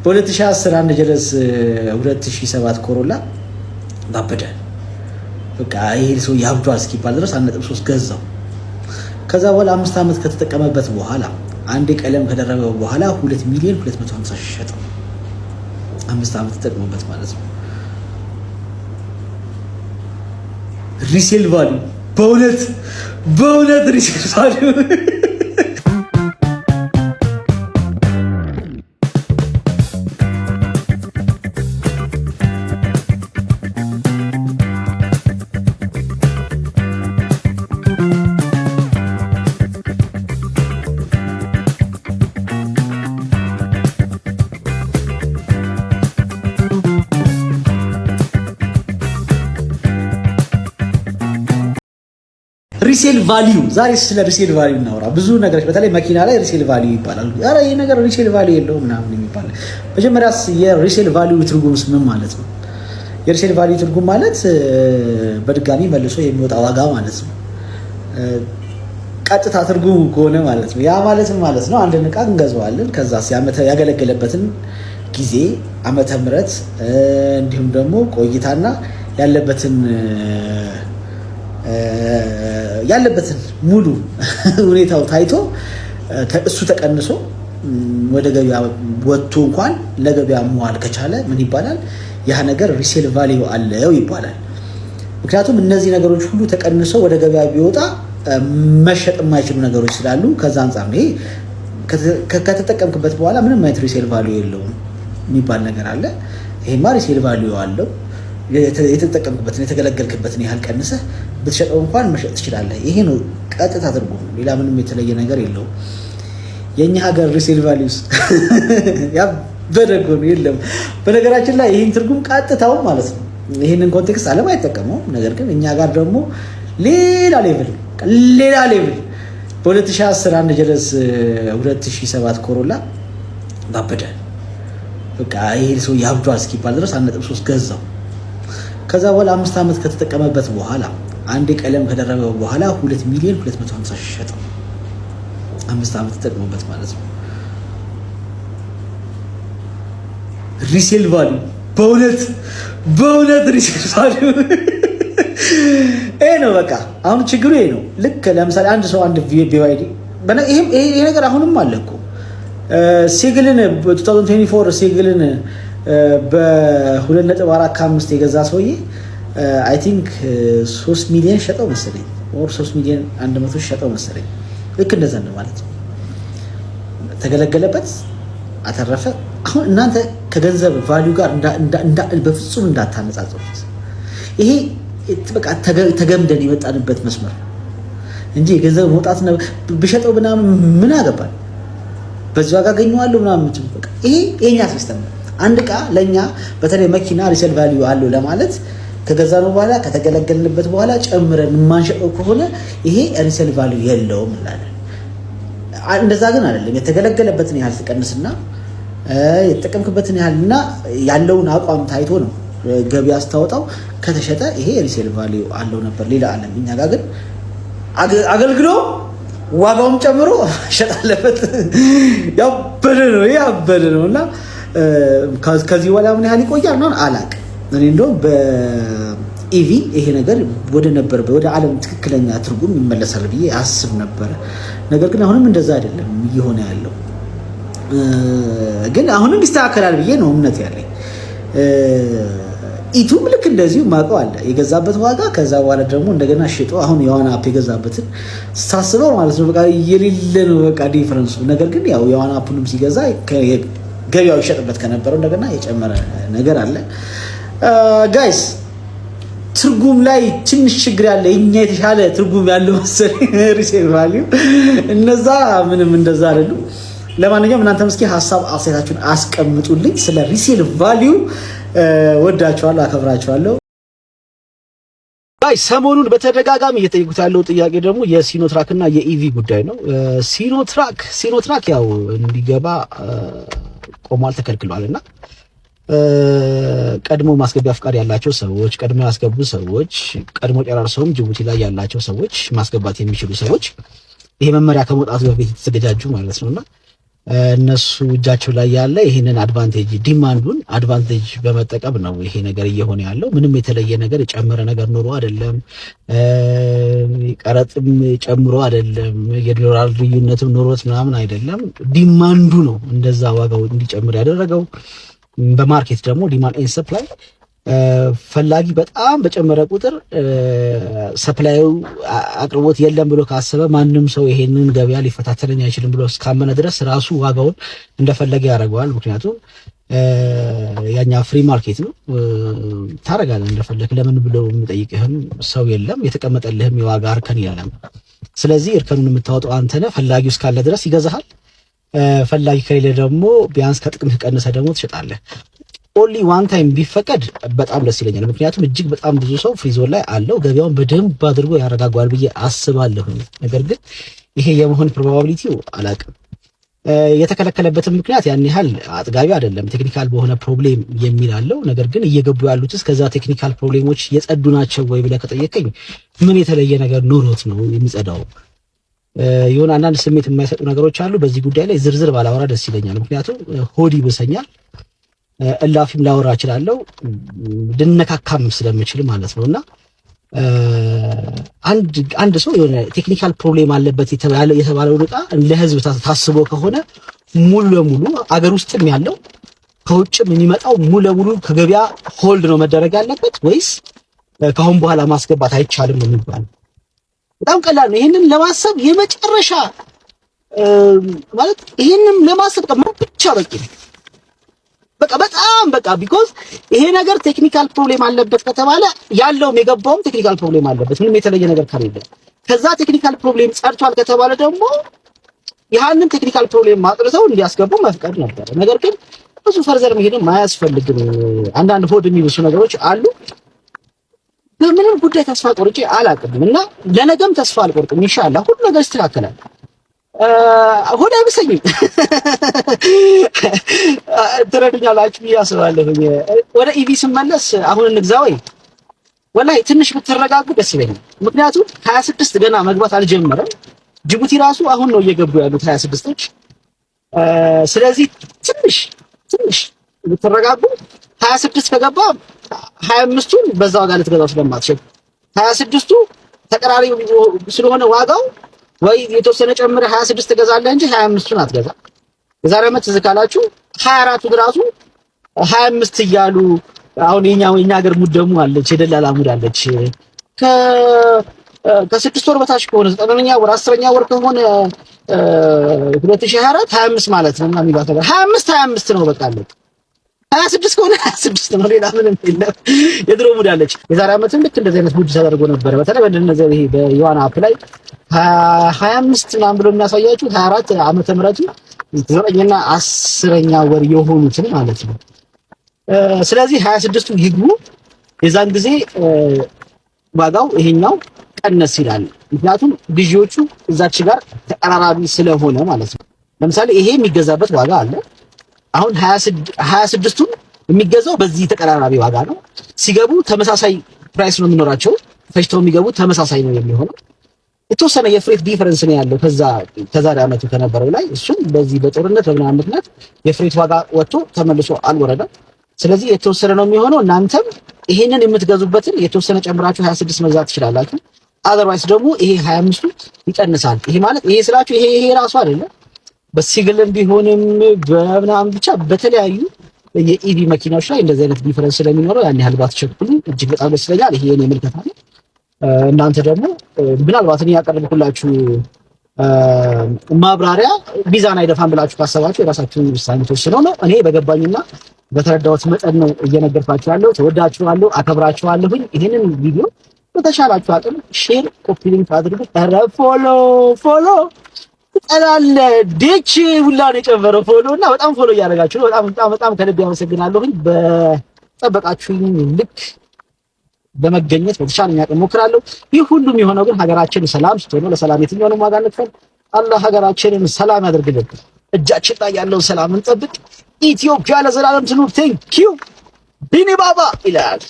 በ2010 አንድ ጀለስ 2007 ኮሮላ ባበደ በቃ ይሄ ሰው ያብዷል እስኪባል ድረስ 1.3 ገዛው። ከዛ በኋላ 5 ዓመት ከተጠቀመበት በኋላ አንድ ቀለም ከደረበው በኋላ 2 ሚሊዮን 250 ሺህ ሸጠው። 5 ዓመት ተጠቅሞበት ማለት ነው። ሪሴል ቫልዩ በእውነት ሪሴል ቫልዩ ሪሴል ቫልዩ ዛሬ ስለ ሪሴል ቫልዩ እናወራ። ብዙ ነገሮች በተለይ መኪና ላይ ሪሴል ቫልዩ ይባላል። ኧረ ይሄ ነገር ሪሴል ቫልዩ የለውም ምናምን የሚባል መጀመሪያስ የሪሴል ቫልዩ ትርጉምስ ምን ማለት ነው? የሪሴል ቫልዩ ትርጉም ማለት በድጋሚ መልሶ የሚወጣ ዋጋ ማለት ነው። ቀጥታ ትርጉሙ ከሆነ ማለት ነው። ያ ማለት ነው አንድ ዕቃ እንገዛዋለን። ከዛ ያገለገለበትን ጊዜ ዓመተ ምህረት እንዲሁም ደግሞ ቆይታና ያለበትን ሙሉ ሁኔታው ታይቶ እሱ ተቀንሶ ወደ ገበያ ወጥቶ እንኳን ለገበያ መዋል ከቻለ ምን ይባላል? ያ ነገር ሪሴል ቫልዩ አለው ይባላል። ምክንያቱም እነዚህ ነገሮች ሁሉ ተቀንሶ ወደ ገበያ ቢወጣ መሸጥ የማይችሉ ነገሮች ስላሉ ከዛ አንፃር ነው። ይሄ ከተጠቀምክበት በኋላ ምንም አይነት ሪሴል ቫልዩ የለውም የሚባል ነገር አለ። ይሄማ ሪሴል ቫልዩ አለው። የተጠቀምክበትን የተገለገልክበትን ያህል ቀንሰህ ብትሸጠው እንኳን መሸጥ ትችላለህ። ይሄ ነው ቀጥታ ትርጉም። ሌላ ምንም የተለየ ነገር የለውም። የኛ ሀገር ሪሴል ቫልዩስ ያበደጎ ነው የለም። በነገራችን ላይ ይሄን ትርጉም ቀጥታው ማለት ነው ይሄንን ኮንቴክስት ዓለም አይጠቀመውም። ነገር ግን እኛ ጋር ደግሞ ሌላ ሌቭል በ2010 አንድ ጀለስ 2007 ኮሮላ ባበደ በቃ ይሄ ሰው ያብዷል እስኪባል ድረስ 1.3 ገዛው። ከዛ በኋላ 5 ዓመት ከተጠቀመበት በኋላ አንድ ቀለም ከደረበው በኋላ 2 ሚሊዮን 250 ሺህ ሸጠው። 5 ዓመት ተጠቅሞበት ማለት ነው። ሪሴል ቫልዩ በእውነት ሪሴል ቫልዩ ይሄ ነው። በቃ አሁን ችግሩ ይሄ ነው። ልክ ለምሳሌ አንድ ሰው አንድ ቢዋይዲ ይሄ ነገር አሁንም አለ እኮ ሲግልን 2024 ሲግልን በ2.45 የገዛ ሰውዬ አይ ቲንክ 3 ሚሊዮን ሸጠው መሰለኝ ወር 3 ሚሊዮን 100 ሸጠው መሰለኝ። ልክ እንደዛ ነው ማለት ነው። ተገለገለበት፣ አተረፈ። አሁን እናንተ ከገንዘብ ቫልዩ ጋር በፍጹም እንዳታነጻጽሩት። ይሄ በቃ ተገምደን የመጣንበት መስመር እንጂ የገንዘብ መውጣት ነው። ብሸጠው ምናምን ምን አገባል? በዚህ ዋጋ አገኘዋለሁ ምናምን በቃ ይሄ የኛ ሲስተም ነው። አንድ ዕቃ ለኛ በተለይ መኪና ሪሴል ቫልዩ አለው ለማለት ከገዛነው በኋላ ከተገለገልንበት በኋላ ጨምረን የማንሸጠው ከሆነ ይሄ ሪሴል ቫልዩ የለውም እንላለን። እንደዛ ግን አይደለም። የተገለገለበትን ያህል ትቀንስና የተጠቀምክበትን ያህልና ያለውን አቋም ታይቶ ነው ገበያ አስታወጣው። ከተሸጠ ይሄ ሪሴል ቫልዩ አለው ነበር ሌላ ዓለም። እኛ ጋር ግን አገልግሎ ዋጋውም ጨምሮ ሸጣለበት። ያበደ ነው እና ከዚህ በኋላ ምን ያህል ይቆያል ነው አላውቅም። እኔ እንደውም በኢቪ ይሄ ነገር ወደ ዓለም ትክክለኛ ትርጉም ይመለሳል ብዬ አስብ ነበር። ነገር ግን አሁንም እንደዛ አይደለም እየሆነ ያለው። ግን አሁንም ይስተካከላል ብዬ ነው እምነት ያለኝ። ኢቱም ልክ እንደዚሁ ማቀው አለ የገዛበት ዋጋ። ከዛ በኋላ ደግሞ እንደገና ሽጦ አሁን የዋና አፕ የገዛበትን ሳስበው ማለት ነው በቃ የሌለ ነው በቃ ዲፈረንሱ። ነገር ግን ያው የዋና አፑንም ሲገዛ ገበያው ይሸጥበት ከነበረው እንደገና የጨመረ ነገር አለ። ጋይስ ትርጉም ላይ ትንሽ ችግር ያለ እኛ የተሻለ ትርጉም ያለው መሰለኝ ሪሴል ቫልዩ። እነዛ ምንም እንደዛ አይደሉም። ለማንኛውም እናንተም እስኪ ሐሳብ አስተያየታችሁን አስቀምጡልኝ ስለ ሪሴል ቫልዩ። ወዳችኋለሁ፣ አከብራችኋለሁ። ሰሞኑን በተደጋጋሚ እየጠየቁት ያለው ጥያቄ ደግሞ የሲኖትራክ እና የኢቪ ጉዳይ ነው። ሲኖትራክ ያው እንዲገባ ቆሟል፣ ተከልክሏል እና ቀድሞ ማስገቢያ ፍቃድ ያላቸው ሰዎች፣ ቀድሞ ያስገቡ ሰዎች፣ ቀድሞ ጨራርሰውም ጅቡቲ ላይ ያላቸው ሰዎች ማስገባት የሚችሉ ሰዎች ይሄ መመሪያ ከመውጣቱ በፊት የተዘጋጁ ማለት ነውና እነሱ እጃቸው ላይ ያለ ይሄንን አድቫንቴጅ በመጠቀም ነው ይሄ ነገር እየሆነ ያለው። ምንም የተለየ ነገር የጨመረ ነገር ኖሮ አይደለም፣ ቀረጥም ጨምሮ አይደለም፣ የዶላር ልዩነትም ኖሮት ምናምን አይደለም። ዲማንዱ ነው እንደዛ ዋጋው እንዲጨምር ያደረገው። በማርኬት ደግሞ ዲማንድ ኤንድ ሰፕላይ ፈላጊ በጣም በጨመረ ቁጥር ሰፕላዩ አቅርቦት የለም ብሎ ካሰበ ማንም ሰው ይሄንን ገበያ ሊፈታተነኝ አይችልም ብሎ እስካመነ ድረስ ራሱ ዋጋውን እንደፈለገ ያደርገዋል። ምክንያቱም ያኛ ፍሪ ማርኬት ነው፣ ታረጋለህ እንደፈለክ። ለምን ብሎ የሚጠይቅህም ሰው የለም፣ የተቀመጠልህም የዋጋ እርከን የለም። ስለዚህ እርከኑን የምታወጣው አንተ ነህ። ፈላጊው እስካለ ድረስ ይገዛሃል። ፈላጊ ከሌለ ደግሞ ቢያንስ ከጥቅምህ ቀንሰህ ደግሞ ትሸጣለህ። ኦንሊ ዋን ታይም ቢፈቀድ በጣም ደስ ይለኛል። ምክንያቱም እጅግ በጣም ብዙ ሰው ፍሪዞን ላይ አለው፣ ገበያውን በደንብ አድርጎ ያረጋጋዋል ብዬ አስባለሁ። ነገር ግን ይሄ የመሆን ፕሮባቢሊቲው አላቅም። የተከለከለበትም ምክንያት ያን ያህል አጥጋቢ አይደለም። ቴክኒካል በሆነ ፕሮብሌም የሚል አለው። ነገር ግን እየገቡ ያሉትስ ከዛ ቴክኒካል ፕሮብሌሞች የጸዱ ናቸው ወይ ብለህ ከጠየቀኝ ምን የተለየ ነገር ኖሮት ነው የሚጸዳው? የሆነ አንዳንድ ስሜት የማይሰጡ ነገሮች አሉ። በዚህ ጉዳይ ላይ ዝርዝር ባላወራ ደስ ይለኛል። ምክንያቱም ሆድ ይብሰኛል፣ እላፊም ላወራ እችላለሁ፣ ልነካካም ስለምችል ማለት ነውና አንድ ሰው የሆነ ቴክኒካል ፕሮብሌም አለበት የተባለው ዕቃ ለህዝብ ታስቦ ከሆነ ሙሉ ለሙሉ አገር ውስጥም ያለው ከውጭም የሚመጣው ሙሉ ለሙሉ ከገበያ ሆልድ ነው መደረግ ያለበት ወይስ ከአሁን በኋላ ማስገባት አይቻልም ነው የሚባለው? በጣም ቀላል ነው። ይሄንን ለማሰብ የመጨረሻ ማለት ይሄንን ለማሰብ ብቻ በቂ ነው። በቃ ቢኮዝ ይሄ ነገር ቴክኒካል ፕሮብሌም አለበት ከተባለ ያለውም የገባውም ቴክኒካል ፕሮብሌም አለበት፣ ምንም የተለየ ነገር ከሌለ። ከዛ ቴክኒካል ፕሮብሌም ጸድቷል ከተባለ ደግሞ ያንን ቴክኒካል ፕሮብሌም ማጥርተው እንዲያስገቡ መፍቀድ ነበር። ነገር ግን ብዙ ፈርዘር መሄድም አያስፈልግም። አንዳንድ ሆድ የሚብሱ ነገሮች አሉ። በምንም ጉዳይ ተስፋ ቆርጬ አላውቅም እና ለነገም ተስፋ አልቆርጥም። ኢንሻአላህ ሁሉ ነገር ይስተካከላል። ሆድ አይብሰኝም። ትረዱኛላችሁ ብዬ አስባለሁ። ወደ ኢቪ ስመለስ አሁን እንግዛ ወይ ወላሂ ትንሽ ብትረጋጉ ደስ ይለኛል። ምክንያቱም 26 ገና መግባት አልጀመረም። ጅቡቲ ራሱ አሁን ነው እየገቡ ያሉት 26ቶች። ስለዚህ ትንሽ ብትረጋጉ 26 ከገባ 25ቱን በዛው ጋር ልትገዛው ስለማትችል 26ቱ ተቀራራቢ ስለሆነ ዋጋው ወይ የተወሰነ ጨምረ 26 ትገዛለህ እንጂ 25ቱን አትገዛ። የዛሬ ዓመት ዝካላችሁ 24ቱ ራሱ 25 እያሉ አሁን የኛ ሀገር ሙድ ደግሞ አለች፣ የደላላ ሙድ አለች። ከ6 ወር በታች ከሆነ 9ኛ ወር 10ኛ ወር ከሆነ 2024 25 ማለት ነው እና የሚባል ነገር 25 ነው በቃ አለ። 26 ከሆነ 26 ነው፣ ሌላ ምንም የለም። የድሮ ሙድ አለች። የዛሬ ዓመትም ልክ እንደዚህ አይነት ሙድ ተደርጎ ነበር። በተለይ በእንደነዚህ ይሄ በዮሐና አፕ ላይ 25 ምናምን ብሎ የሚያሳያችሁ 24 ዓመተ ምህረቱ 9ኛ 10ኛ ወር የሆኑትን ማለት ነው። ስለዚህ 26ቱ ይግቡ። የዛን ጊዜ ዋጋው ይሄኛው ቀነስ ይላል። ምክንያቱም ግዢዎቹ እዛች ጋር ተቀራራቢ ስለሆነ ማለት ነው። ለምሳሌ ይሄ የሚገዛበት ዋጋ አለ። አሁን 26ቱን የሚገዛው በዚህ ተቀራራቢ ዋጋ ነው። ሲገቡ ተመሳሳይ ፕራይስ ነው የሚኖራቸው። ፈጅተው የሚገቡት ተመሳሳይ ነው የሚሆነው። የተወሰነ የፍሬት ዲፈረንስ ነው ያለው ከዛሬ ዓመቱ ከነበረው ላይ። እሱም በዚህ በጦርነት በምናምን ምክንያት የፍሬት ዋጋ ወጥቶ ተመልሶ አልወረደም። ስለዚህ የተወሰነ ነው የሚሆነው። እናንተም ይሄንን የምትገዙበትን የተወሰነ ጨምራችሁ 26 መግዛት ትችላላችሁ። አዘርዋይስ ደግሞ ይሄ 25ቱ ይቀንሳል። ይሄ ማለት ይሄ ስላችሁ ይሄ ራሱ አይደለም፣ በሲግልም ቢሆንም በምናምን ብቻ በተለያዩ የኢቪ መኪናዎች ላይ እንደዚህ አይነት ዲፈረንስ ስለሚኖረው ያን ያህል ባትቸኩሉ እጅግ በጣም ደስ ይለኛል። ይሄ የኔ ምልከታ ነው። እናንተ ደግሞ ምናልባት እኔ ያቀርብኩላችሁ ማብራሪያ ሚዛን አይደፋም ብላችሁ ካሰባችሁ የራሳችሁን ውሳኔ ተወስነው ነው። እኔ በገባኝና በተረዳሁት መጠን ነው እየነገርኳችሁ ያለው። ተወዳችኋለሁ፣ አከብራችኋለሁኝ። ይሄንን ቪዲዮ በተሻላችሁ አቅም ሼር፣ ኮፒ ሊንክ አድርጉ። ኧረ ፎሎ ጠላለ ዴች ሁላ ነው የጨመረው ፎሎ እና በጣም ፎሎ እያደረጋችሁ ነው። በጣም ከልብ ያመሰግናለሁኝ። በጠበቃችሁኝ ልክ በመገኘት በተሻለኝ አቅም ሞክራለሁ። ይህ ሁሉም የሆነው ግን ሀገራችን ሰላም ስትሆን፣ ለሰላም የትኛውንም ዋጋ እንክፈል። አላህ ሀገራችንን ሰላም ያደርግልን። እጃችን ላይ ያለውን ሰላም እንጠብቅ። ኢትዮጵያ ለዘላለም ትኑር። ቴንክ ዩ ቢኒ ባባ ይላል።